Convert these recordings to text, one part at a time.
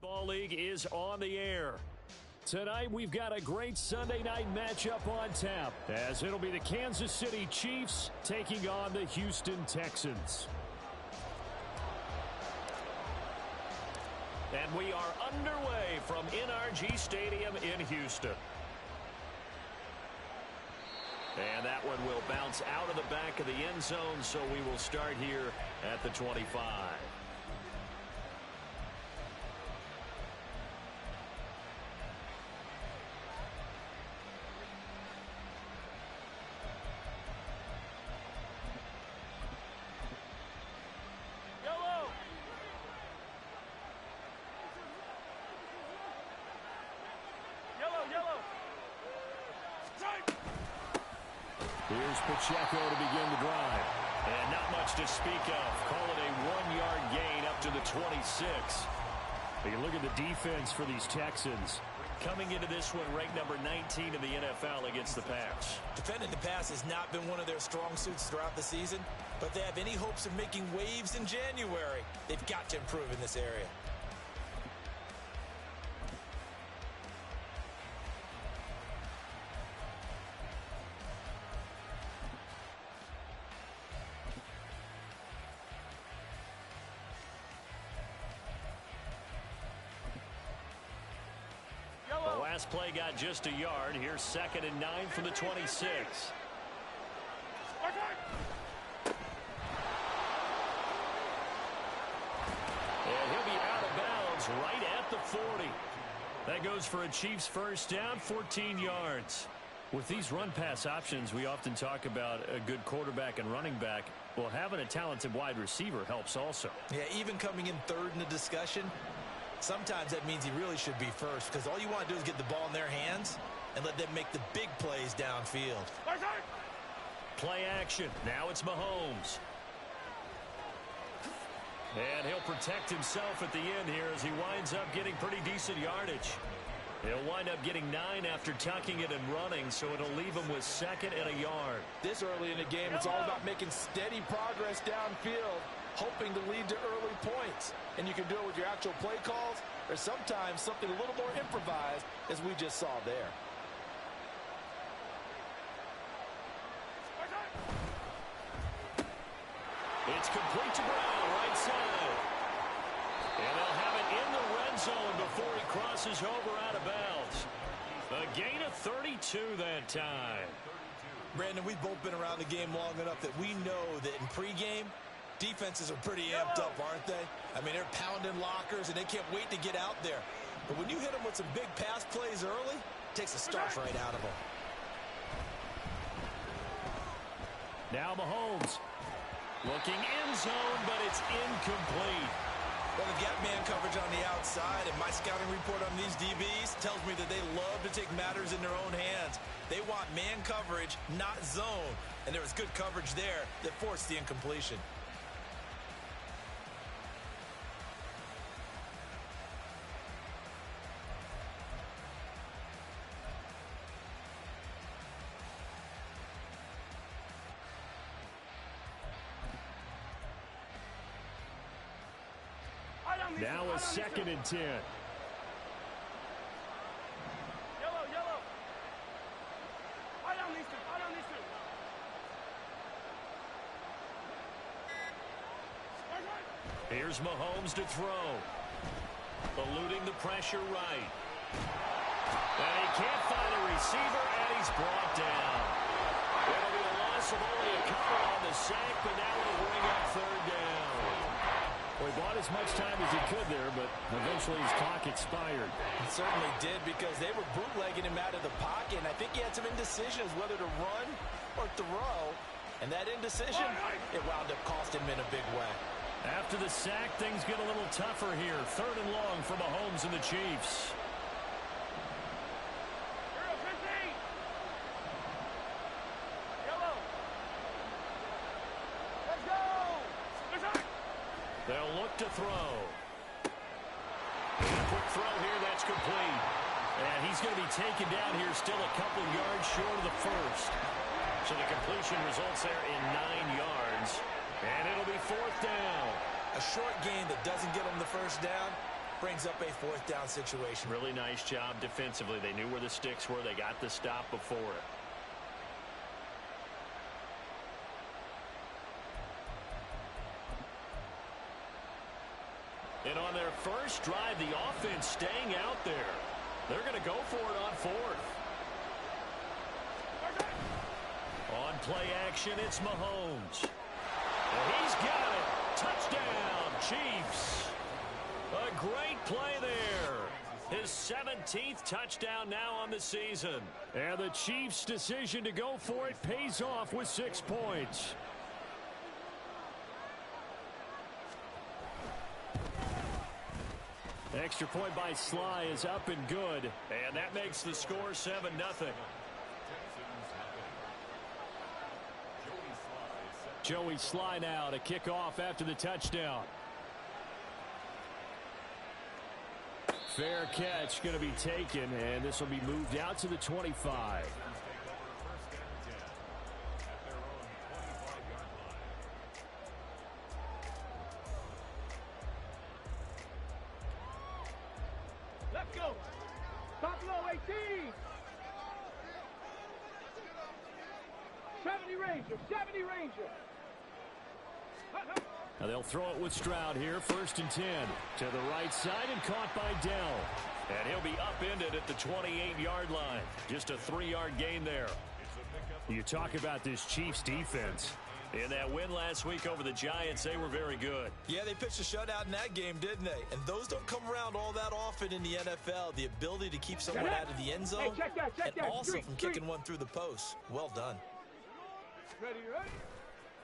Ball League is on the air. Tonight, we've got a great Sunday night matchup on tap, as it'll be the Kansas City Chiefs taking on the Houston Texans. And we are underway from NRG Stadium in Houston. And that one will bounce out of the back of the end zone, so we will start here at the 25. Here's Pacheco to begin the drive. And not much to speak of. Call it a 1-yard gain up to the 26. You look at the defense for these Texans. Coming into this one, ranked number 19 in the NFL against the pass. Defending the pass has not been one of their strong suits throughout the season, but if they have any hopes of making waves in January, they've got to improve in this area. The last play got just a yard. Here's 2nd and 9 from the 26. And he'll be out of bounds right at the 40. That goes for a Chiefs first down, 14 yards. With these run-pass options, we often talk about a good quarterback and running back. Well, having a talented wide receiver helps also. Yeah, even coming in third in the discussion, sometimes that means he really should be first, because all you want to do is get the ball in their hands and let them make the big plays downfield. Play action. Now it's Mahomes. And he'll protect himself at the end here as he winds up getting pretty decent yardage. He'll wind up getting 9 after tucking it and running, so it'll leave him with 2nd and a yard. This early in the game, it's all about making steady progress downfield, hoping to lead to early points. And you can do it with your actual play calls, or sometimes something a little more improvised, as we just saw there. It's complete to Brown, right side. And they'll have it in the red zone before he crosses over out of bounds. A gain of 32 that time. Brandon, we've both been around the game long enough that we know that in pregame, defenses are pretty amped up, aren't they? I mean, they're pounding lockers, and they can't wait to get out there. But when you hit them with some big pass plays early, it takes the starch right out of them. Now Mahomes. Looking end zone, but it's incomplete. Well, the gap man coverage on the outside, and my scouting report on these DBs tells me that they love to take matters in their own hands. They want man coverage, not zone. And there was good coverage there that forced the incompletion. Now a 2nd and 10. Yellow. Eye on these two. Here's Mahomes to throw. Eluding the pressure right. And he can't find a receiver, and he's brought down. It'll be a loss of only a couple on the sack, but now it'll bring up 3rd down. Well, he bought as much time as he could there, but eventually his clock expired. It certainly did, because they were bootlegging him out of the pocket, and I think he had some indecisions whether to run or throw. And that indecision, it wound up costing him in a big way. After the sack, things get a little tougher here. 3rd and long for Mahomes and the Chiefs. They'll look to throw. And a quick throw here, that's complete. And he's going to be taken down here still a couple yards short of the first. So the completion results there in 9 yards. And it'll be 4th down. A short gain that doesn't get them the first down brings up a fourth down situation. Really nice job defensively. They knew where the sticks were. They got the stop before it. And on their first drive, the offense staying out there. They're going to go for it on fourth. On play action, it's Mahomes. And he's got it. Touchdown, Chiefs. A great play there. His 17th touchdown now on the season. And the Chiefs' decision to go for it pays off with 6 points. Extra point by Sly is up and good. And that makes the score 7-0. Joey Sly now to kick off after the touchdown. Fair catch going to be taken, and this will be moved out to the 25. Let's go. Top low, 18. 70 Ranger, 70 Ranger. Now they'll throw it with Stroud here, 1st and 10. To the right side and caught by Dell. And he'll be upended at the 28-yard line. Just a 3-yard gain there. You talk about this Chiefs defense. In that win last week over the Giants, they were very good. Yeah, they pitched a shutout in that game, didn't they? And those don't come around all that often in the NFL. The ability to keep someone out of the end zone, Hey, check that. and also Street, from kicking one through the post. Well done. Ready.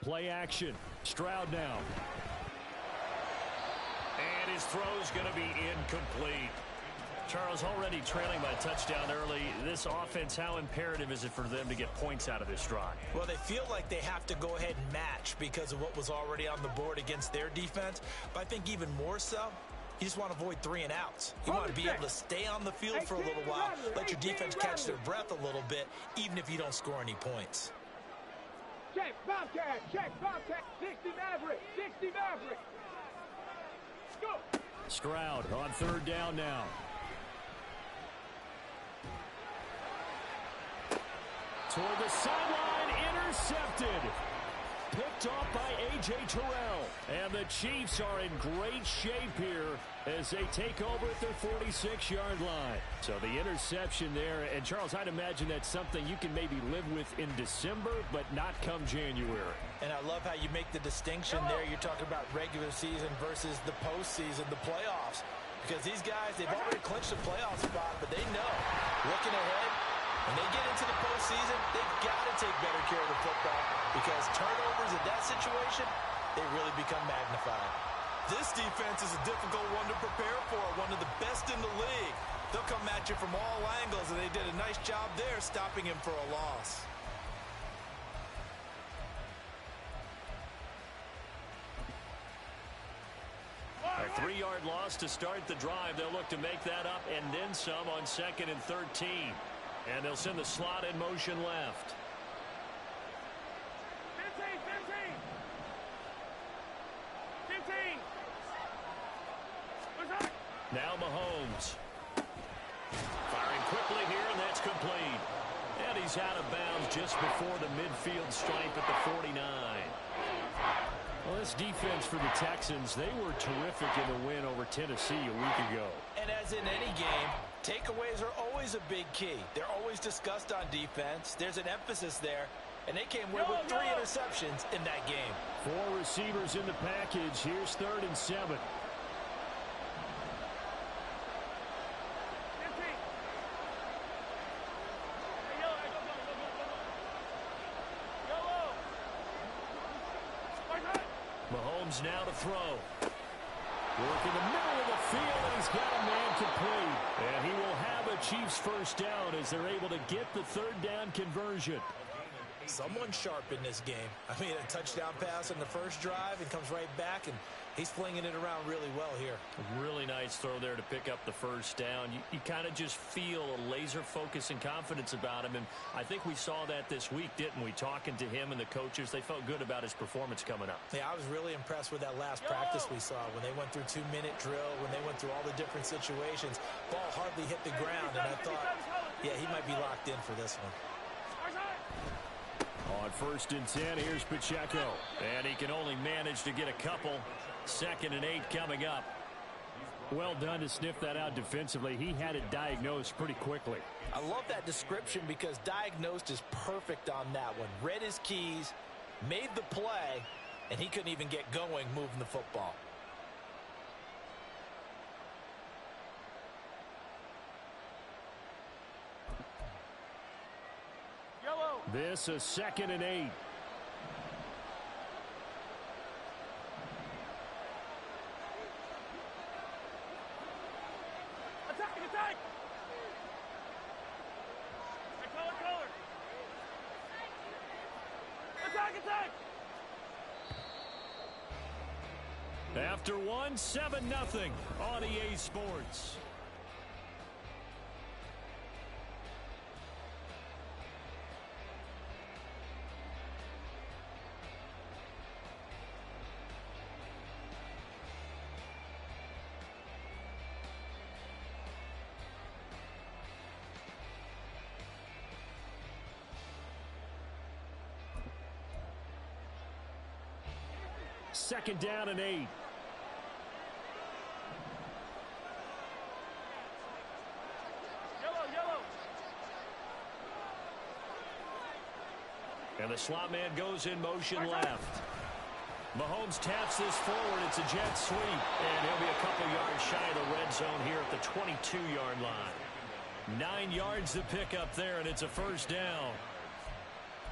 Play action. Stroud now. And his throw's going to be incomplete. Charles, already trailing by a touchdown early. This offense, how imperative is it for them to get points out of this drive? Well, they feel like they have to go ahead and match because of what was already on the board against their defense. But I think even more so, you just want to avoid 3 and outs. You want to be able to stay on the field for a little while, let your defense catch their breath a little bit, even if you don't score any points. Check, Bobcat, 60 Maverick, 60 Maverick. Go. Stroud on 3rd down now. Toward the sideline, intercepted. Picked off by A.J. Terrell. And the Chiefs are in great shape here as they take over at their 46-yard line. So the interception there, and Charles, I'd imagine that's something you can maybe live with in December, but not come January. And I love how you make the distinction there. You're talking about regular season versus the postseason, the playoffs. Because these guys, they've already clinched a playoff spot, but they know, looking ahead, when they get into the postseason, they've got to take better care of the football because turnovers in that situation, they really become magnified. This defense is a difficult one to prepare for, one of the best in the league. They'll come at you from all angles, and they did a nice job there stopping him for a loss. A 3-yard loss to start the drive. They'll look to make that up and then some on 2nd and 13. And they'll send the slot in motion left. 15. Now Mahomes. Firing quickly here, and that's complete. And he's out of bounds just before the midfield stripe at the 49. Well, this defense for the Texans, they were terrific in the win over Tennessee a week ago. And as in any game, takeaways are always a big key. They're always discussed on defense. There's an emphasis there, and they came away with 3 interceptions in that game. 4 receivers in the package. Here's 3rd and 7. Mahomes now to throw. Work in the middle of the field, and he's got a man complete. And he will have a Chiefs first down as they're able to get the 3rd down conversion. Someone sharp in this game. I mean, a touchdown pass on the first drive and comes right back and He's flinging it around really well here. Really nice throw there to pick up the first down. You kind of just feel a laser focus and confidence about him, and I think we saw that this week, didn't we? Talking to him and the coaches, they felt good about his performance coming up. Yeah, I was really impressed with that last practice we saw when they went through 2-minute drill, when they went through all the different situations. Ball hardly hit the ground, and I thought, yeah, he might be locked in for this one. On 1st and 10, here's Pacheco, and he can only manage to get a couple. 2nd and 8 coming up. Well done to sniff that out defensively. He had it diagnosed pretty quickly. I love that description because diagnosed is perfect on that one. Read his keys, made the play, and he couldn't even get going moving the football. Yellow. This is 2nd and 8. Attack! Color. Attack! After one, 7-0 on EA Sports. Second down and 8. Yellow. And the slot man goes in motion left. Mahomes taps this forward. It's a jet sweep. And he'll be a couple yards shy of the red zone here at the 22-yard line. 9 yards to pick up there, and it's a first down.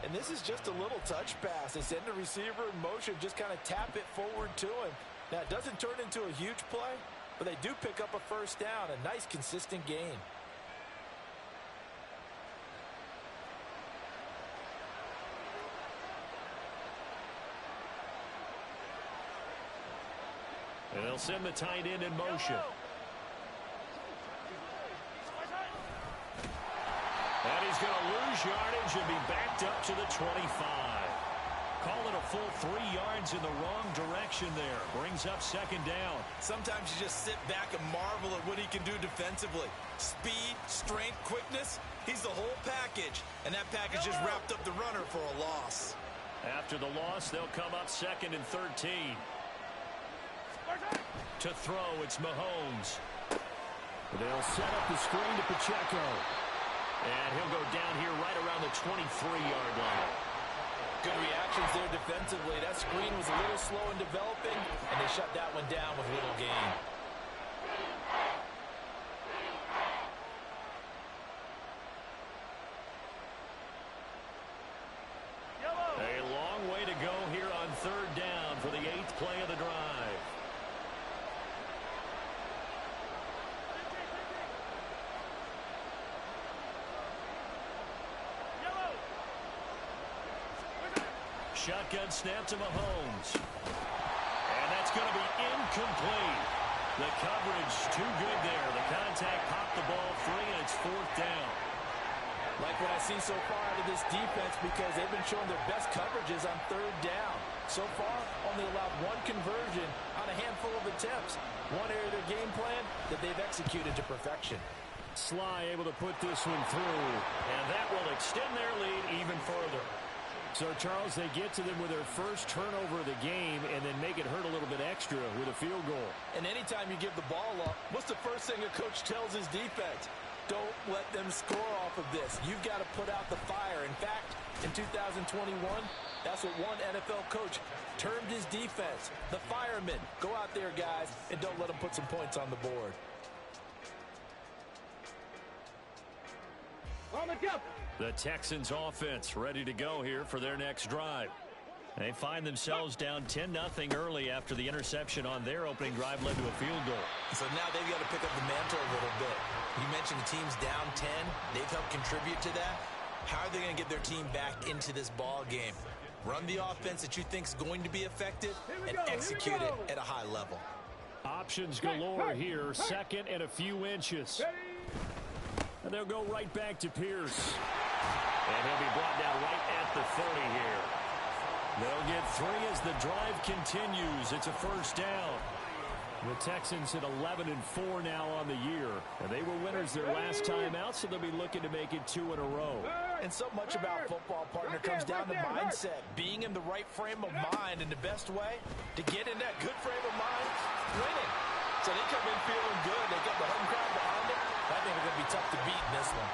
And this is just a little touch pass. They send the receiver in motion, just kind of tap it forward to him. Now, it doesn't turn into a huge play, but they do pick up a first down. A nice, consistent gain. And they'll send the tight end in motion. And he's going to lose yardage and be backed up to the 25. Call it a full 3 yards in the wrong direction there. Brings up 2nd down. Sometimes you just sit back and marvel at what he can do defensively. Speed, strength, quickness. He's the whole package. And that package just wrapped up the runner for a loss. After the loss, they'll come up 2nd and 13. To throw, it's Mahomes. They'll set up the screen to Pacheco. And he'll go down here right around the 23-yard line. Good reactions there defensively. That screen was a little slow in developing, and they shut that one down with little gain. A long way to go here on 3rd down for the 8th play of the drive. Shotgun snap to Mahomes. And that's going to be incomplete. The coverage too good there. The contact popped the ball free, and it's 4th down. Like what I see so far out of this defense, because they've been showing their best coverages on 3rd down. So far, only allowed 1 conversion on a handful of attempts. One area of their game plan that they've executed to perfection. Sly able to put this one through, and that will extend their lead even further. So, Charles, they get to them with their first turnover of the game and then make it hurt a little bit extra with a field goal. And anytime you give the ball up, what's the first thing a coach tells his defense? Don't let them score off of this. You've got to put out the fire. In fact, in 2021, that's what one NFL coach termed his defense. The firemen. Go out there, guys, and don't let them put some points on the board. On the jump. The Texans offense ready to go here for their next drive. They find themselves down 10-0 early after the interception on their opening drive led to a field goal. So now they've got to pick up the mantle a little bit. You mentioned the team's down 10. They've helped contribute to that. How are they going to get their team back into this ball game? Run the offense that you think is going to be effective and execute it at a high level. Options galore here. Second and a few inches. And they'll go right back to Pierce. And he'll be brought down right at the 30 here. They'll get 3 as the drive continues. It's a first down. The Texans at 11-4 now on the year. And they were winners their last time out, so they'll be looking to make it 2 in a row. And so much about football, partner, comes down to mindset. Being in the right frame of mind, and the best way to get in that good frame of mind, winning. So they come in feeling good. They got the home crowd behind them. I think they're going to be tough to beat in this one.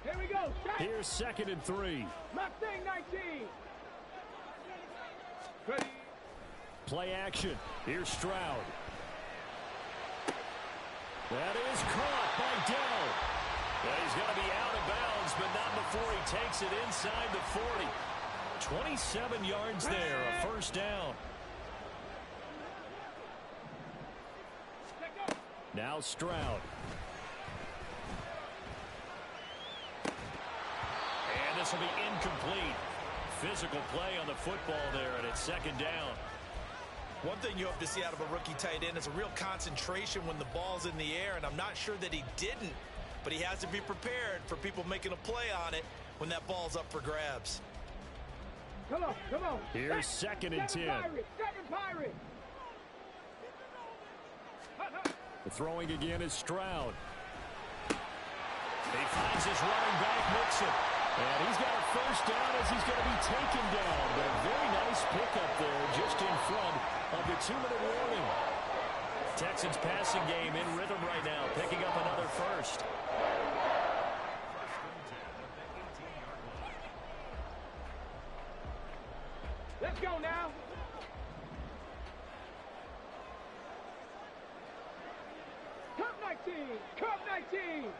Here we go. Here's 2nd and 3. Mustang 19. Ready. Play action. Here's Stroud. That is caught by Dell. Well, he's going to be out of bounds, but not before he takes it inside the 40. 27 yards there, a first down. Now Stroud. And this will be incomplete. Physical play on the football there, and it's 2nd down. One thing you hope to see out of a rookie tight end is a real concentration when the ball's in the air, and I'm not sure that he didn't, but he has to be prepared for people making a play on it when that ball's up for grabs. Come on, come on. Here's 2nd and 10. Second Pirate. The throwing again is Stroud. He finds his running back, Mixon. And he's got a first down as he's going to be taken down. But a very nice pickup there just in front of the 2-minute warning. Texans passing game in rhythm right now, picking up another first. Let's go now. Cup 19. Cup 19.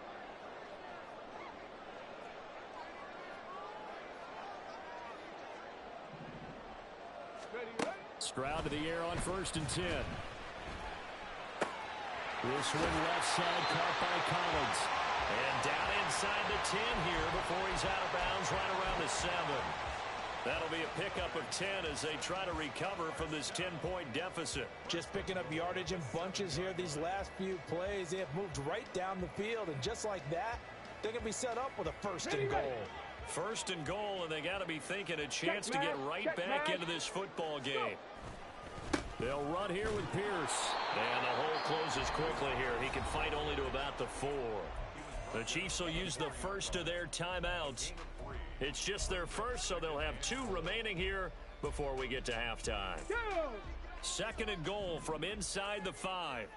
Stroud to the air on 1st and 10. This one left side caught by Collins. And down inside the 10 here before he's out of bounds right around the 7. That'll be a pickup of 10 as they try to recover from this 10-point deficit. Just picking up yardage in bunches here these last few plays. They have moved right down the field, and just like that, they're going to be set up with a 1st and goal. 1st and goal, and they got to be thinking a chance to get right back into this football game. They'll run here with Pierce. And the hole closes quickly here. He can fight only to about the 4. The Chiefs will use the first of their timeouts. It's just their first, so they'll have 2 remaining here before we get to halftime. 2nd and goal from inside the 5.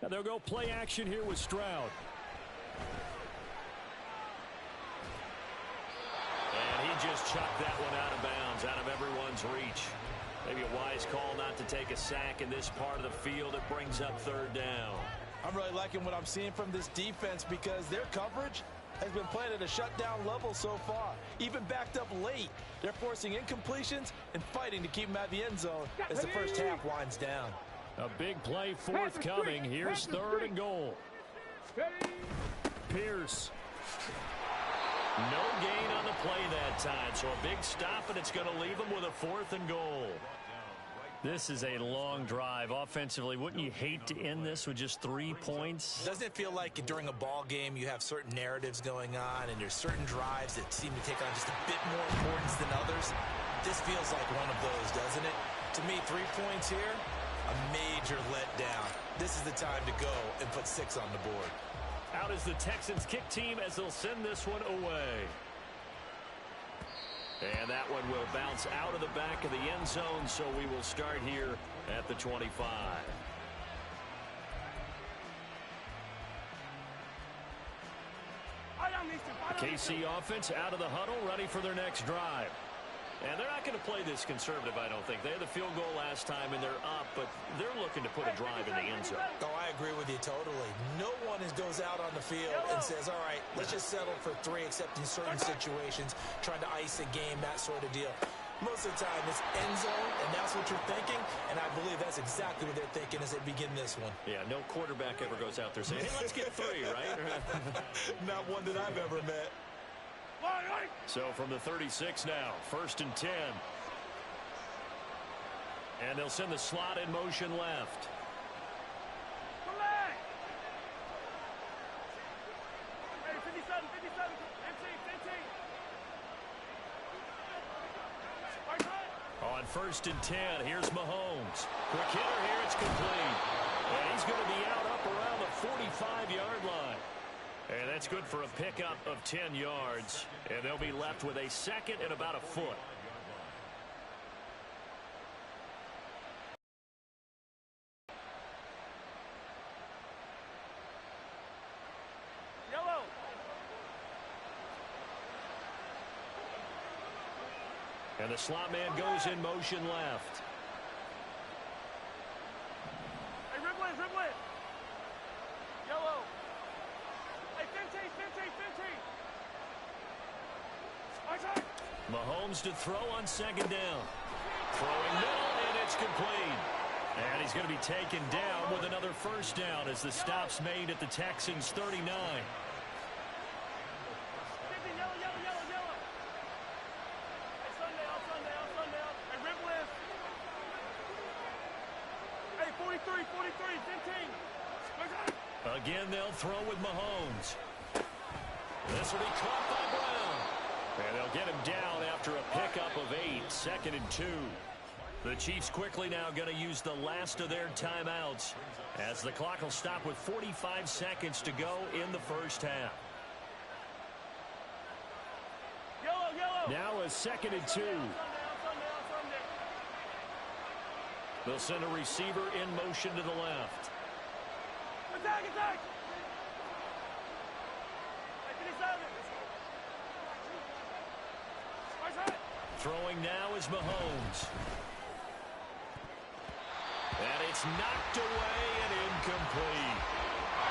And they'll go play action here with Stroud. And he just chucked that one out of bounds, out of everyone's reach. Maybe a wise call not to take a sack in this part of the field. It brings up 3rd down. I'm really liking what I'm seeing from this defense because their coverage has been playing at a shutdown level so far. Even backed up late, they're forcing incompletions and fighting to keep them out of the end zone as the first half winds down. A big play forthcoming. Here's 3rd and goal. Pierce. No gain on the play that time, so a big stop, and it's going to leave them with a 4th and goal. This is a long drive. Offensively, wouldn't you hate to end this with just 3 points? Doesn't it feel like during a ball game you have certain narratives going on and there's certain drives that seem to take on just a bit more importance than others? This feels like one of those, doesn't it? To me, 3 points here, a major letdown. This is the time to go and put 6 on the board. Out is the Texans kick team as they'll send this one away. And that one will bounce out of the back of the end zone, so we will start here at the 25. KC offense out of the huddle, ready for their next drive. And they're not going to play this conservative, I don't think. They had the field goal last time, and they're up, but they're looking to put a drive in the end zone. Oh, I agree with you totally. No one goes out on the field and says, all right, let's just settle for 3, except in certain situations, trying to ice a game, that sort of deal. Most of the time, it's end zone, and that's what you're thinking, and I believe that's exactly what they're thinking as they begin this one. Yeah, no quarterback ever goes out there saying, hey, let's get 3, right? Not one that I've ever met. So from the 36 now, 1st and 10. And they'll send the slot in motion left. On 1st and 10, here's Mahomes. Quick hitter here, it's complete. And he's going to be out up around the 45-yard line. And that's good for a pickup of 10 yards. And they'll be left with a 2nd and about a foot. Yellow. And the slot man goes in motion left. Hey, Riblet. Yellow. Hey, 15. Mahomes to throw on 2nd down. Throwing middle, and it's complete. And he's going to be taken down with another 1st down as the stop's made at the Texans' 39. Yellow. Hey, Sunday. Hey, Riblet. Hey, 43, 15. Again, they'll throw with Mahomes. This will be caught by Brown. And they'll get him down after a pickup of 8, 2nd and 2. The Chiefs quickly now going to use the last of their timeouts as the clock will stop with 45 seconds to go in the 1st half. Yellow. Now a 2nd and 2. They'll send a receiver in motion to the left. Attack. Throwing now is Mahomes. And it's knocked away and incomplete.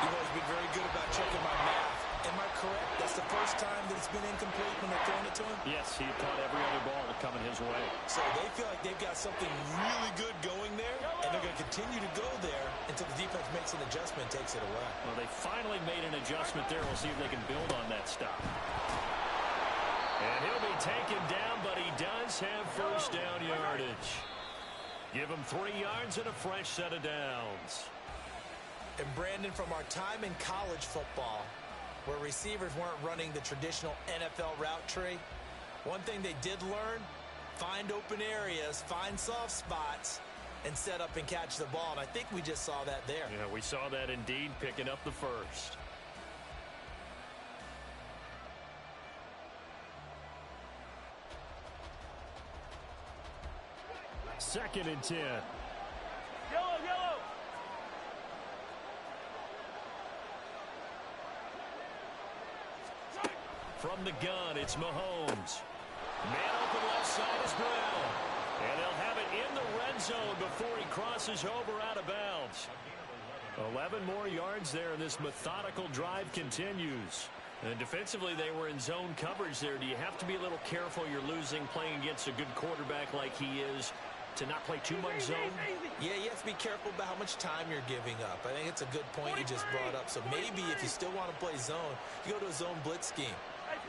You've always been very good about checking my math. Am I correct? That's the first time that it's been incomplete when they're throwing it to him? Yes, he caught every other ball coming his way. So they feel like they've got something really good going there, and they're going to continue to go there until the defense makes an adjustment and takes it away. Well, they finally made an adjustment there. We'll see if they can build on that stop. And he'll be taken down, but he does have 1st down yardage. Give him 3 yards and a fresh set of downs. And Brandon, from our time in college football, where receivers weren't running the traditional NFL route tree, one thing they did learn, find open areas, find soft spots, and set up and catch the ball. And I think we just saw that there. Yeah, we saw that indeed, picking up the 1st. Second and 10. Yellow. From the gun, it's Mahomes. Man open left side is Brown. And they'll have it in the red zone before he crosses over out of bounds. 11 more yards there, and this methodical drive continues. And defensively, they were in zone coverage there. Do you have to be a little careful? You're losing, playing against a good quarterback like he is, to not play too much zone? Yeah, you have to be careful about how much time you're giving up. I think it's a good point you just brought up. So maybe if you still want to play zone, you go to a zone blitz scheme.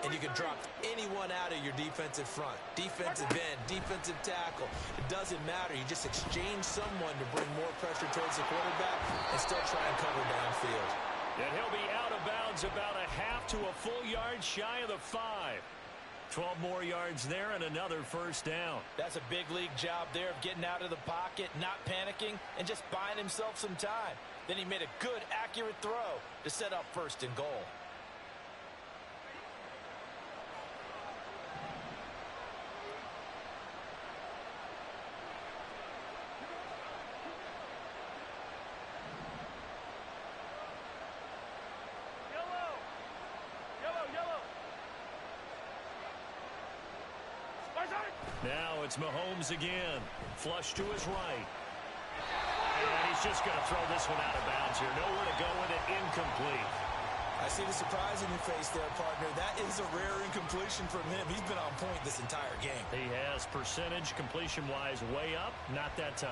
And you can drop anyone out of your defensive front. Defensive end, defensive tackle. It doesn't matter. You just exchange someone to bring more pressure towards the quarterback and still try and cover downfield. And he'll be out of bounds about a half to a full yard shy of the 5. 12 more yards there and another 1st down. That's a big league job there of getting out of the pocket, not panicking, and just buying himself some time. Then he made a good, accurate throw to set up 1st and goal. Now it's Mahomes again. Flush to his right. And he's just going to throw this one out of bounds here. Nowhere to go with it. Incomplete. I see the surprise in your face there, partner. That is a rare incompletion from him. He's been on point this entire game. He has percentage completion-wise way up. Not that time.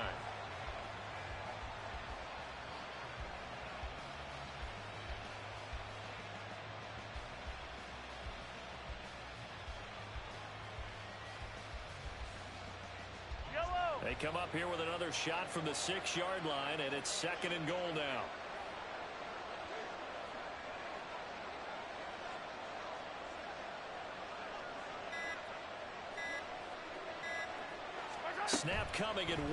They come up here with another shot from the 6-yard line, and it's 2nd and goal now. Snap coming at 1,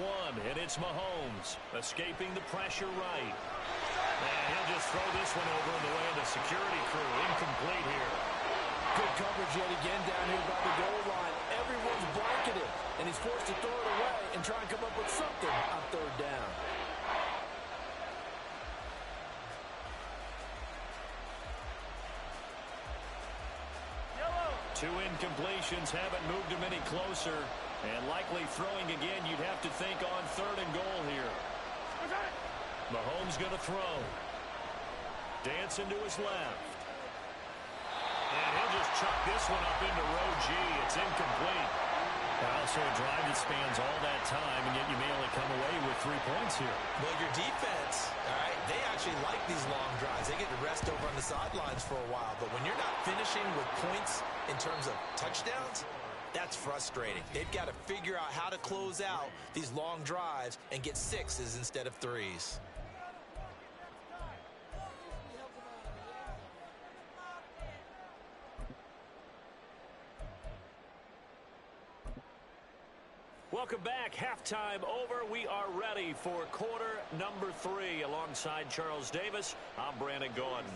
and it's Mahomes escaping the pressure right. And he'll just throw this one over in the way of the security crew. Incomplete here. Good coverage yet again down here by the goal line. Everyone's blanketed, and he's forced to throw it away and try and come up with something on 3rd down. Two incompletions haven't moved him any closer. And likely throwing again, you'd have to think on 3rd and goal here. Mahomes going to throw. Dancing to his left. And he'll just chuck this one up into row G. It's incomplete. Also a drive that spans all that time, and yet you may only come away with 3 points here. Well, your defense, all right, they actually like these long drives. They get to rest over on the sidelines for a while. But when you're not finishing with points in terms of touchdowns, that's frustrating. They've got to figure out how to close out these long drives and get 6s instead of 3s. Welcome back. Halftime over. We are ready for quarter number 3. Alongside Charles Davis, I'm Brandon Gordon.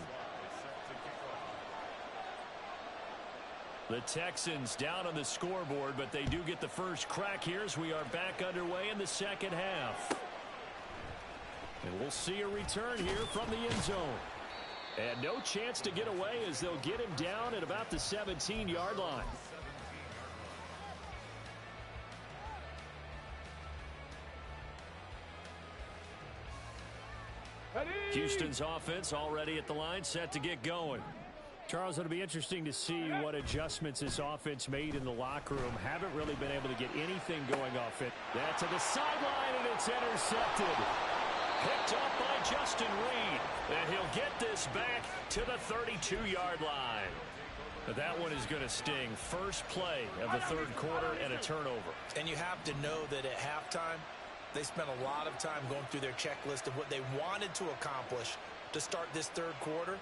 The Texans down on the scoreboard, but they do get the first crack here as we are back underway in the 2nd half. And we'll see a return here from the end zone. And no chance to get away as they'll get him down at about the 17-yard line. Houston's offense already at the line, set to get going. Charles, it'll be interesting to see what adjustments this offense made in the locker room. Haven't really been able to get anything going off it. That to the sideline, and it's intercepted. Picked up by Justin Reed. And he'll get this back to the 32-yard line. But that one is going to sting. First play of the 3rd quarter and a turnover. And you have to know that at halftime, they spent a lot of time going through their checklist of what they wanted to accomplish to start this 3rd quarter.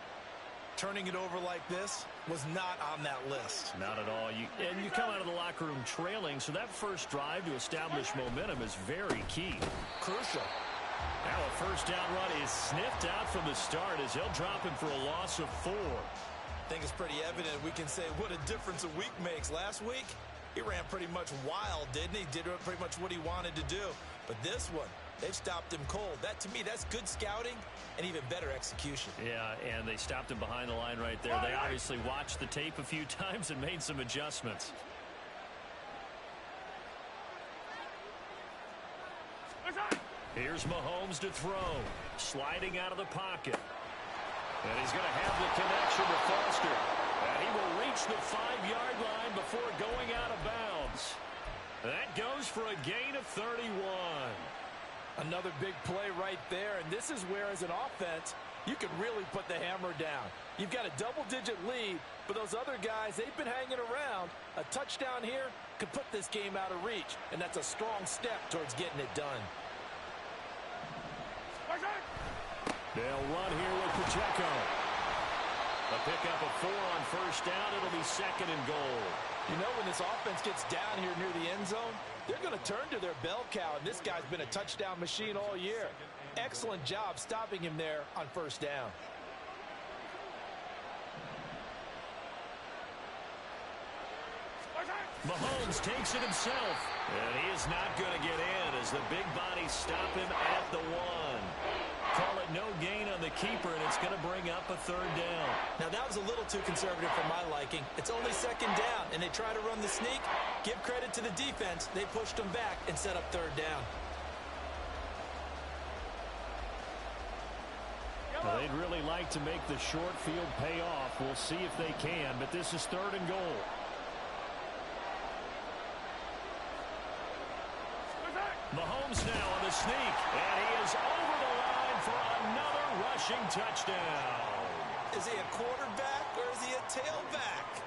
Turning it over like this was not on that list. Not at all. And you come out of the locker room trailing, so that first drive to establish momentum is very key. Crucial. Now a first down run is sniffed out from the start as they'll drop him for a loss of 4. I think it's pretty evident we can say what a difference a week makes. Last week, he ran pretty much wild, didn't he? Did pretty much what he wanted to do. But this one, they've stopped him cold. That, to me, that's good scouting and even better execution. Yeah, and they stopped him behind the line right there. They obviously watched the tape a few times and made some adjustments. Here's Mahomes to throw. Sliding out of the pocket. And he's going to have the connection with Foster. And he will reach the 5-yard line before going out of bounds. That goes for a gain of 31. Another big play right there, and this is where, as an offense, you can really put the hammer down. You've got a double-digit lead, but those other guys, they've been hanging around. A touchdown here could put this game out of reach, and that's a strong step towards getting it done. They'll run here with Pacheco. A pickup of 4 on first down. It'll be 2nd and goal. You know, when this offense gets down here near the end zone, they're going to turn to their bell cow, and this guy's been a touchdown machine all year. Excellent job stopping him there on first down. Mahomes takes it himself. And he is not going to get in as the big bodies stop him at the 1. call it no gain on the keeper, and it's going to bring up a third down. Now, that was a little too conservative for my liking. It's only second down, and they try to run the sneak. Give credit to the defense. They pushed them back and set up third down. Well, they'd really like to make the short field pay off. We'll see if they can, but this is third and goal. Mahomes now on the sneak, and he is over the line for another rushing touchdown. Is he a quarterback or is he a tailback?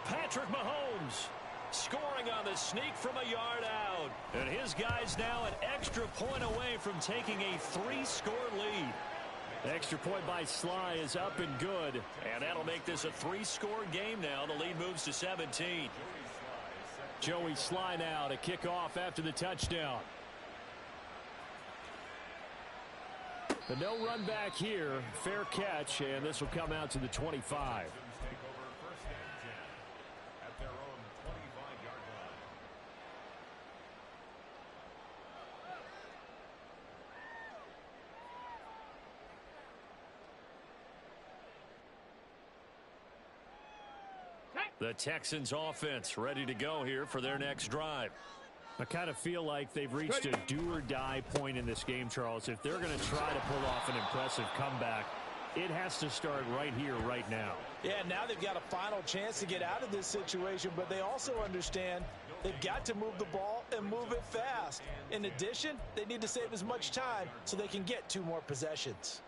Patrick Mahomes scoring on the sneak from a yard out. And his guys now an extra point away from taking a 3-score lead. The extra point by Sly is up and good. And that'll make this a 3-score game now. The lead moves to 17. Joey Sly now to kick off after the touchdown. But no run back here. Fair catch, and this will come out to the 25. The Texans offense ready to go here for their next drive. I kind of feel like they've reached a do-or-die point in this game, Charles. If they're going to try to pull off an impressive comeback, it has to start right here, right now. Yeah, now they've got a final chance to get out of this situation, but they also understand they've got to move the ball and move it fast. In addition, they need to save as much time so they can get 2 more possessions.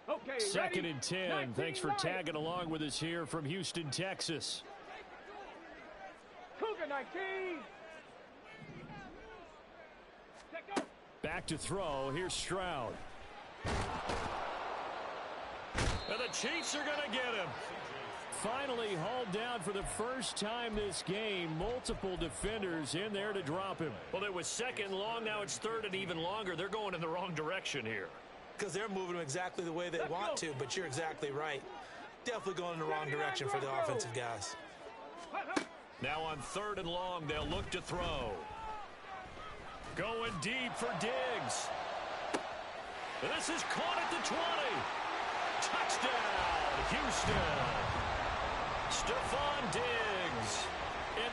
Okay, Second ready? and 10. 19 Thanks for right. tagging along with us here from Houston, Texas. Cougar 19. Let go. Back to throw. Here's Stroud. And the Chiefs are going to get him. Finally hauled down for the first time this game. Multiple defenders in there to drop him. Well, it was second long. Now it's third and even longer. They're going in the wrong direction here. Because they're moving them exactly the way they want to, but you're exactly right. Definitely going in the wrong direction for the offensive guys. Now on third and long, they'll look to throw. Going deep for Diggs. This is caught at the 20. Touchdown, Houston. Stephon Diggs. An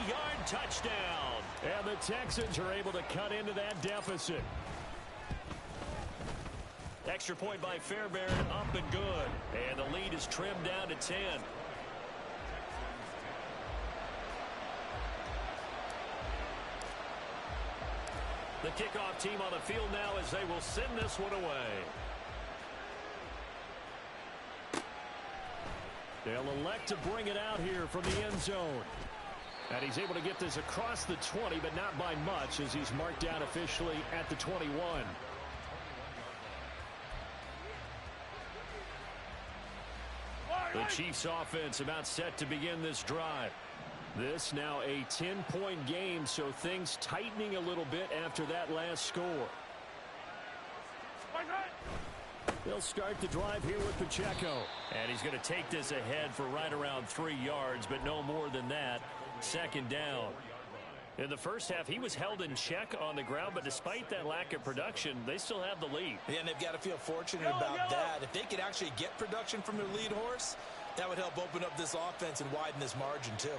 80-yard touchdown. And the Texans are able to cut into that deficit. Extra point by Fairbairn, up and good. And the lead is trimmed down to 10. The kickoff team on the field now as they will send this one away. They'll elect to bring it out here from the end zone. And he's able to get this across the 20, but not by much as he's marked down officially at the 21. The Chiefs offense about set to begin this drive. This now a 10-point game, so things tightening a little bit after that last score. They'll start the drive here with Pacheco. And he's going to take this ahead for right around 3 yards, but no more than that. Second down. In the first half, he was held in check on the ground, but despite that lack of production, they still have the lead. Yeah, and they've got to feel fortunate about that. If they could actually get production from their lead horse, that would help open up this offense and widen this margin, too.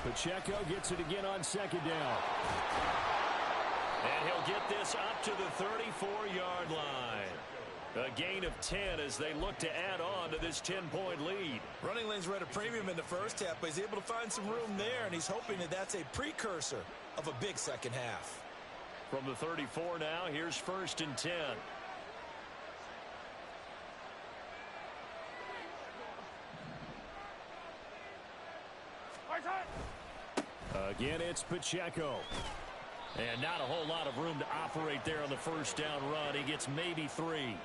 Pacheco gets it again on second down. And he'll get this up to the 34-yard line. A gain of 10 as they look to add on to this 10-point lead. Running lanes were at a premium in the first half, but he's able to find some room there, and he's hoping that that's a precursor of a big second half. From the 34 now, here's first and 10. Again, it's Pacheco. And not a whole lot of room to operate there on the first down run. He gets maybe 3.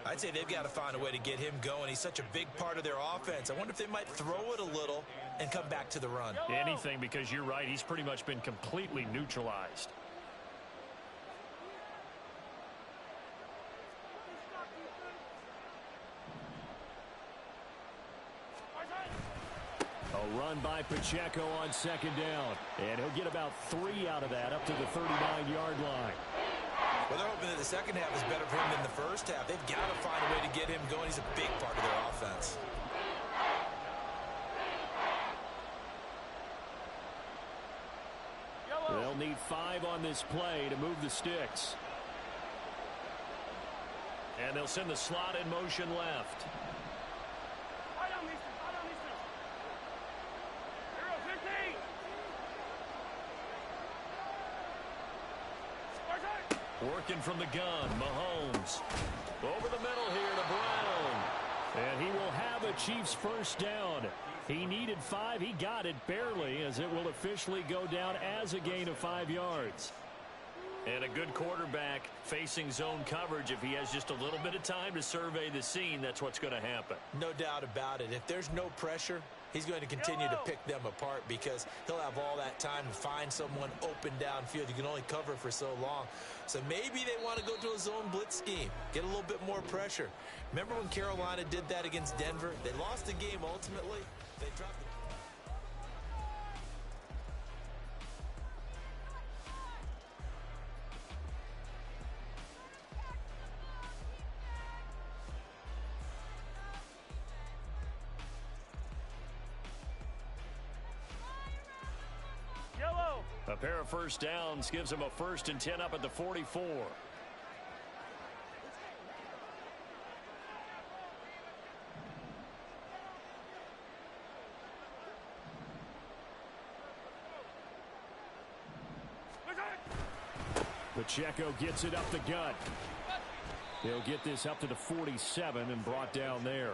I'd say they've got to find a way to get him going. He's such a big part of their offense. I wonder if they might throw it a little and come back to the run. Anything, because you're right. He's pretty much been completely neutralized. A run by Pacheco on second down. And he'll get about 3 out of that up to the 39-yard line. Well, they're hoping that the second half is better for him than the first half. They've got to find a way to get him going. He's a big part of their offense. They'll need 5 on this play to move the sticks. And they'll send the slot in motion left. Working from the gun, Mahomes. Over the middle here to Brown. And he will have a Chiefs first down. He needed 5. He got it barely, as it will officially go down as a gain of 5 yards. And a good quarterback facing zone coverage. If he has just a little bit of time to survey the scene, that's what's going to happen. No doubt about it. If there's no pressure, he's going to continue to pick them apart because he'll have all that time to find someone open downfield. You can only cover for so long. So maybe they want to go to a zone blitz scheme, get a little bit more pressure. Remember when Carolina did that against Denver? They lost the game ultimately. They dropped the... A pair of first downs gives him a 1st and 10 up at the 44. Pacheco gets it up the gut. He'll get this up to the 47 and brought down there.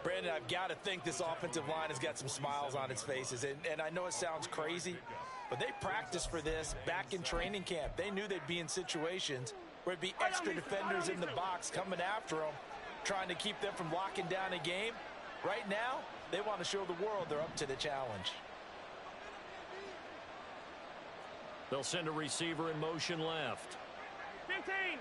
Brandon, I've got to think this offensive line has got some smiles on its faces. And I know it sounds crazy, but they practiced for this back in training camp. They knew they'd be in situations where it'd be extra defenders in the box coming after them, trying to keep them from locking down a game. Right now, they want to show the world they're up to the challenge. They'll send a receiver in motion left. 15.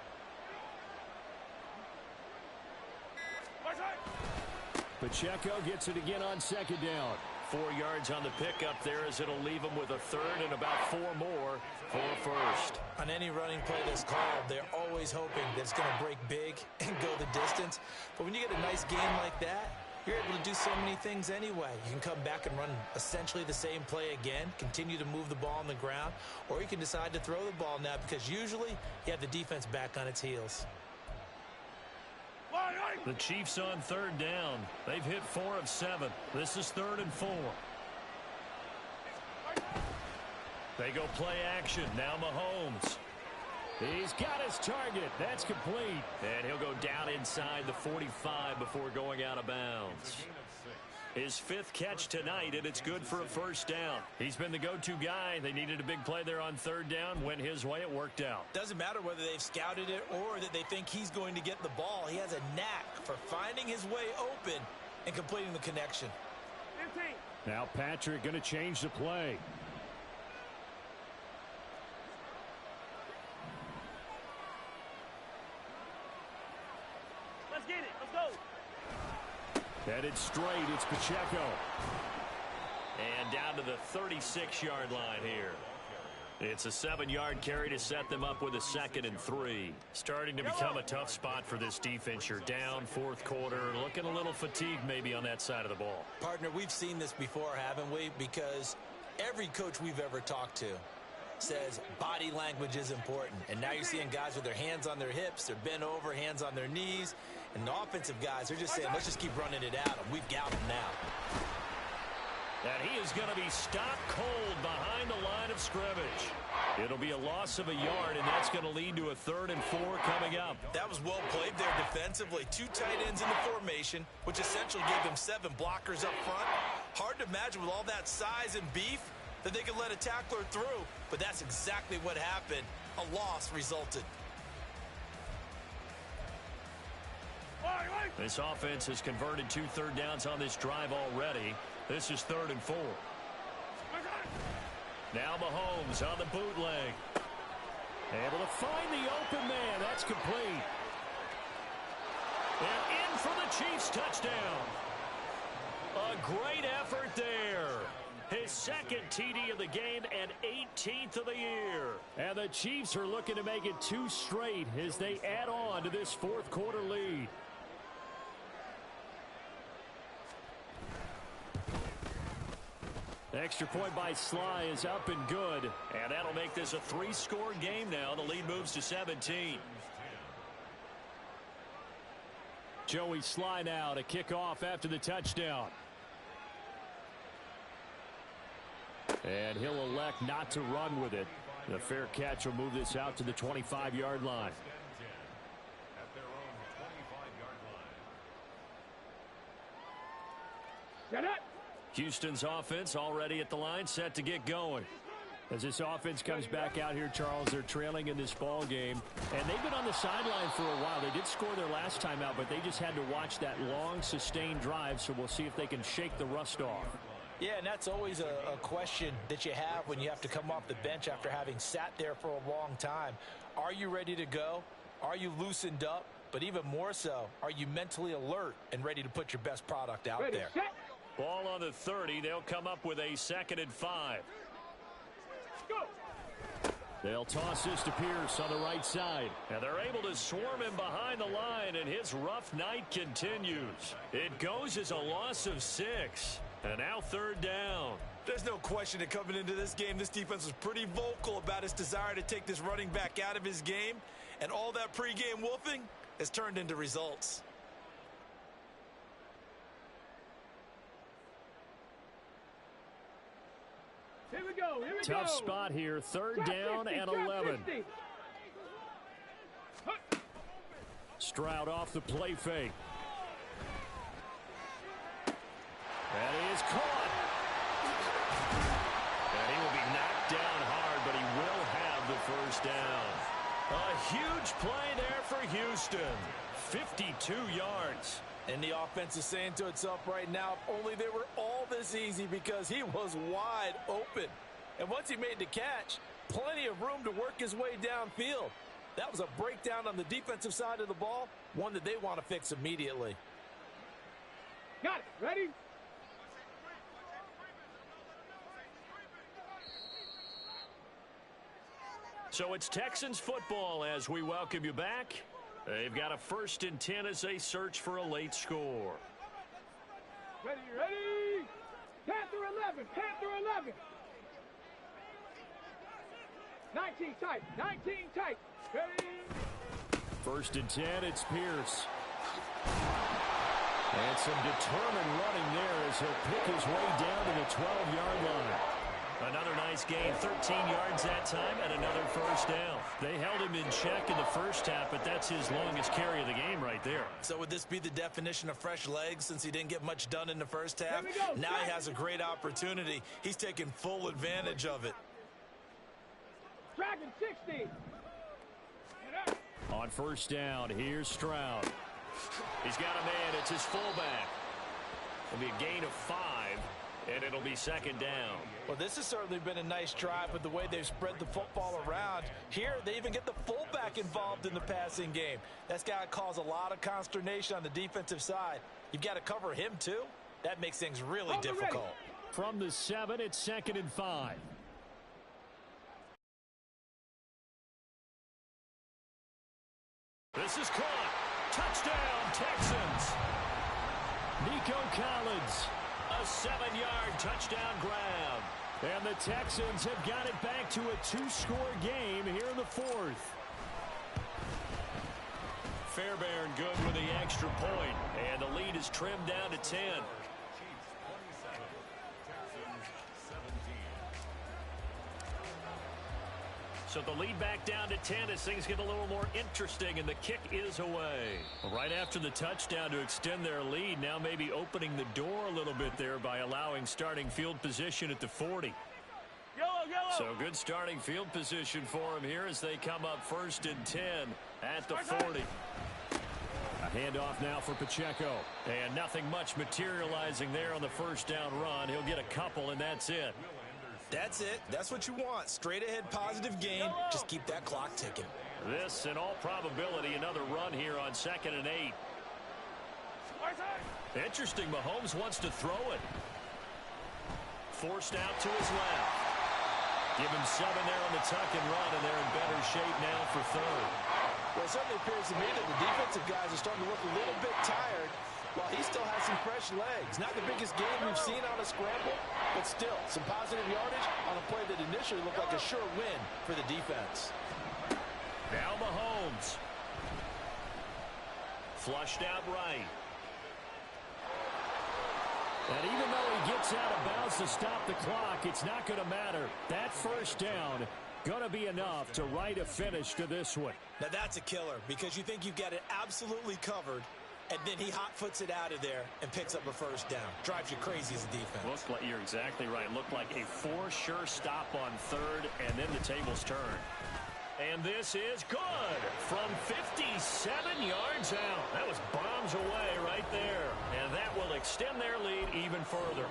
Pacheco gets it again on second down. 4 yards on the pickup there, as it'll leave him with a 3rd and about 4 more for a 1st. On any running play that's called, they're always hoping that it's going to break big and go the distance. But when you get a nice game like that, you're able to do so many things anyway. You can come back and run essentially the same play again, continue to move the ball on the ground, or you can decide to throw the ball now because usually you have the defense back on its heels. The Chiefs on 3rd down. They've hit 4 of 7. This is 3rd and 4. They go play action. Now Mahomes. He's got his target. That's complete. And he'll go down inside the 45 before going out of bounds. His 5th catch tonight, and it's good for a 1st down. He's been the go-to guy. They needed a big play there on 3rd down. Went his way. It worked out. Doesn't matter whether they've scouted it or that they think he's going to get the ball. He has a knack for finding his way open and completing the connection. 15. Now Patrick going to change the play. Let's get it. Let's go. Headed straight, it's Pacheco. And down to the 36-yard line here. It's a 7-yard carry to set them up with a 2nd and 3. Starting to become a tough spot for this defense. You're down 4th quarter, looking a little fatigued maybe on that side of the ball. Partner, we've seen this before, haven't we? Because every coach we've ever talked to says body language is important. And now you're seeing guys with their hands on their hips, they're bent over, hands on their knees. And the offensive guys are just saying, let's just keep running it at them. We've got them now. And he is going to be stopped cold behind the line of scrimmage. It'll be a loss of a yard, and that's going to lead to a 3rd and 4 coming up. That was well played there defensively. 2 tight ends in the formation, which essentially gave them 7 blockers up front. Hard to imagine with all that size and beef that they could let a tackler through, but that's exactly what happened. A loss resulted. This offense has converted 2 third downs on this drive already. This is 3rd and 4. Now Mahomes on the bootleg. Able to find the open man. That's complete. And in for the Chiefs touchdown. A great effort there. His second TD of the game and 18th of the year. And the Chiefs are looking to make it 2 straight as they add on to this fourth quarter lead. Extra point by Sly is up and good. And that'll make this a 3-score game now. The lead moves to 17. Joey Sly now to kick off after the touchdown. And he'll elect not to run with it. The fair catch will move this out to the 25-yard line. Get it. Houston's offense already at the line, set to get going. As this offense comes back out here, Charles, they're trailing in this ball game. And they've been on the sideline for a while. They did score their last time out, but they just had to watch that long, sustained drive. So we'll see if they can shake the rust off. Yeah, and that's always a question that you have when you have to come off the bench after having sat there for a long time. Are you ready to go? Are you loosened up? But even more so, are you mentally alert and ready to put your best product out there? Set. Ball on the 30. They'll come up with a 2nd and 5. Go. They'll toss this to Pierce on the right side. And they're able to swarm him behind the line, and his rough night continues. It goes as a loss of 6. And now 3rd down. There's no question that coming into this game, this defense was pretty vocal about its desire to take this running back out of his game. And all that pregame wolfing has turned into results. Here we go. Here we go. Tough spot here. 3rd down and 11. Stroud off the play fake. And he is caught. And he will be knocked down hard, but he will have the 1st down. A huge play there for Houston. 52 yards. And the offense is saying to itself right now, if only they were all this easy, because he was wide open. And once he made the catch, plenty of room to work his way downfield. That was a breakdown on the defensive side of the ball, one that they want to fix immediately. Got it. Ready? So it's Texans football as we welcome you back. They've got a 1st and 10 as they search for a late score. Ready, ready. Panther 11. Panther 11. 19 tight. 19 tight. Ready. 1st and 10, it's Pierce. And some determined running there as he'll pick his way down to the 12-yard line. Another nice gain, 13 yards that time, and another 1st down. They held him in check in the 1st half, but that's his longest carry of the game right there. So would this be the definition of fresh legs since he didn't get much done in the 1st half? Now he has a great opportunity. He's taking full advantage of it. Dragon 60. On 1st down, here's Stroud. He's got a man. It's his fullback. It'll be a gain of 5, and it'll be 2nd down. Well, this has certainly been a nice drive with the way they've spread the football around. Here, they even get the fullback involved in the passing game. That's got to cause a lot of consternation on the defensive side. You've got to cover him, too. That makes things really difficult. From the 7, it's 2nd and 5. This is caught. Touchdown, Texans. Nico Collins. A 7-yard touchdown grab. And the Texans have got it back to a 2-score game here in the 4th. Fairbairn good with the extra point, and the lead is trimmed down to 10. So the lead back down to 10 as things get a little more interesting, and the kick is away. Right after the touchdown to extend their lead, now maybe opening the door a little bit there by allowing starting field position at the 40. So good starting field position for him here as they come up 1st and 10 at the 40. A handoff now for Pacheco. And nothing much materializing there on the 1st down run. He'll get a couple, and that's it. That's it. That's what you want. Straight ahead positive gain. Just keep that clock ticking. This, in all probability, another run here on 2nd and 8. Interesting, Mahomes wants to throw it. Forced out to his left. Give him 7 there on the tuck and run, and they're in better shape now for third. Well, it certainly appears to me that the defensive guys are starting to look a little bit tired, while he still has some fresh legs. Not the biggest game we've seen on a scramble, but still some positive yardage on a play that initially looked like a sure win for the defense. Now Mahomes. Flushed out right. And even though he gets out of bounds to stop the clock, it's not going to matter. That first down going to be enough to write a finish to this one. Now that's a killer, because you think you've got it absolutely covered, and then he hot-foots it out of there and picks up a first down. Drives you crazy as a defense. Looks like you're exactly right. Looked like a for-sure stop on third, and then the tables turn. And this is good from 57 yards out. That was bombs away right there. And that will extend their lead even further.